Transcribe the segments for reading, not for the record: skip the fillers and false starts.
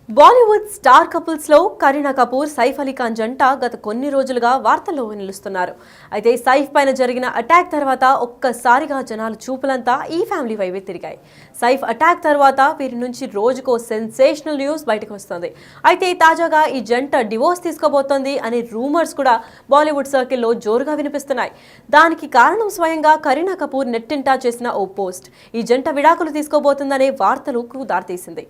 Bollywood star couples లో కరీనా కపూర్ సైఫ్ అలీ ఖాన్ జంట గత కొన్ని రోజులుగా వార్తల్లో నిలుస్తున్నారు. అయితే సైఫ్ పైన జరిగిన అటాక్ తర్వాత ఒక్కసారిగా జనాలు చూపులంతా ఈ ఫ్యామిలీ వైపే తిరిగాయి. సైఫ్ అటాక్ తర్వాత వీరి నుంచి రోజుకో సెన్సేషనల్ న్యూస్ బయటకు వస్తుంది. అయితే తాజాగా ఈ జంట డివోర్స్ తీసుకోబోతోంది అనే రూమర్స్ కూడా బాలీవుడ్ సర్కిల్లో జోరుగా వినిపిస్తున్నాయి. దానికి కారణం స్వయంగా కరీనా కపూర్ నెట్టింటా చేసిన ఓ పోస్ట్ ఈ జంట విడాకులు తీసుకోబోతుందనే వార్తలకు దారితీసింది.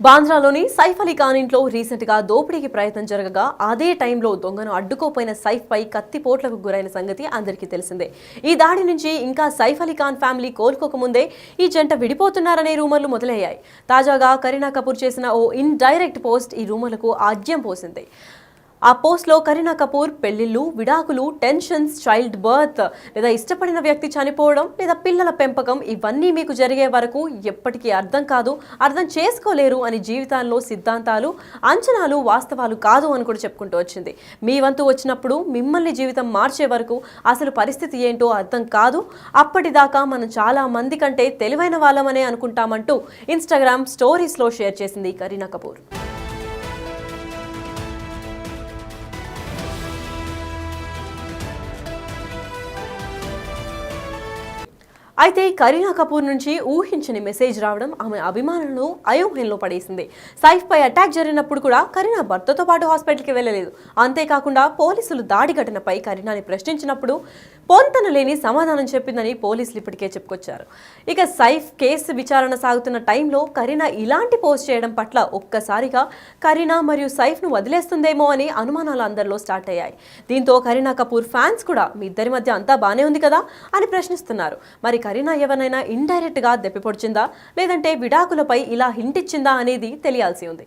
బాంద్రాలోని సైఫ్ అలీ ఖాన్ ఇంట్లో రీసెంట్ గా దోపిడీకి ప్రయత్నం జరగగా అదే టైంలో దొంగను అడ్డుకోపోయిన సైఫ్ పై కత్తిపోట్లకు గురైన సంగతి అందరికీ తెలిసిందే. ఈ దాడి నుంచి ఇంకా సైఫ్ అలీ ఖాన్ ఫ్యామిలీ కోలుకోకముందే ఈ జంట విడిపోతున్నారనే రూమర్లు మొదలయ్యాయి. తాజాగా కరీనా కపూర్ చేసిన ఓ ఇండైరెక్ట్ పోస్ట్ ఈ రూమర్లకు ఆజ్యం పోసింది. ఆ పోస్ట్లో కరీనా కపూర్ పెళ్లిళ్ళు, విడాకులు, టెన్షన్స్, చైల్డ్ బర్త్ లేదా ఇష్టపడిన వ్యక్తి చనిపోవడం లేదా పిల్లల పెంపకం ఇవన్నీ మీకు జరిగే వరకు ఎప్పటికీ అర్థం చేసుకోలేరు అని జీవితాల్లో సిద్ధాంతాలు, అంచనాలు వాస్తవాలు కాదు అని కూడా చెప్పుకుంటూ వచ్చింది. మీ వంతు వచ్చినప్పుడు మిమ్మల్ని జీవితం మార్చే వరకు అసలు పరిస్థితి ఏంటో అర్థం కాదు. అప్పటిదాకా మనం చాలా మంది కంటే తెలివైన వాళ్ళమనే అనుకుంటామంటూ ఇన్స్టాగ్రామ్ స్టోరీస్లో షేర్ చేసింది కరీనా కపూర్. అయితే కరీనా కపూర్ నుంచి ఊహించని మెసేజ్ రావడం ఆమె అభిమానులను అయోమయంలో పడేసింది. సైఫ్ పై అటాక్ జరిగినప్పుడు కూడా కరీనా భర్తతో పాటు హాస్పిటల్కి వెళ్ళలేదు. అంతేకాకుండా పోలీసులు దాడి ఘటనపై కరీనాని ప్రశ్నించినప్పుడు పొంతన లేని సమాధానం చెప్పిందని పోలీసులు ఇప్పటికే చెప్పుకొచ్చారు. ఇక సైఫ్ కేసు విచారణ సాగుతున్న టైంలో కరీనా ఇలాంటి పోస్ట్ చేయడం పట్ల ఒక్కసారిగా కరీనా మరియు సైఫ్ను వదిలేస్తుందేమో అని అనుమానాలు అందరిలో స్టార్ట్ అయ్యాయి. దీంతో కరీనా కపూర్ ఫ్యాన్స్ కూడా మీ ఇద్దరి మధ్య అంతా బానే ఉంది కదా అని ప్రశ్నిస్తున్నారు. మరి కరీనా ఎవరైనా ఇండైరెక్ట్ గా దెప్పిపొడిచిందా లేదంటే విడాకులపై ఇలా హింట్ ఇచ్చిందా అనేది తెలియాల్సి ఉంది.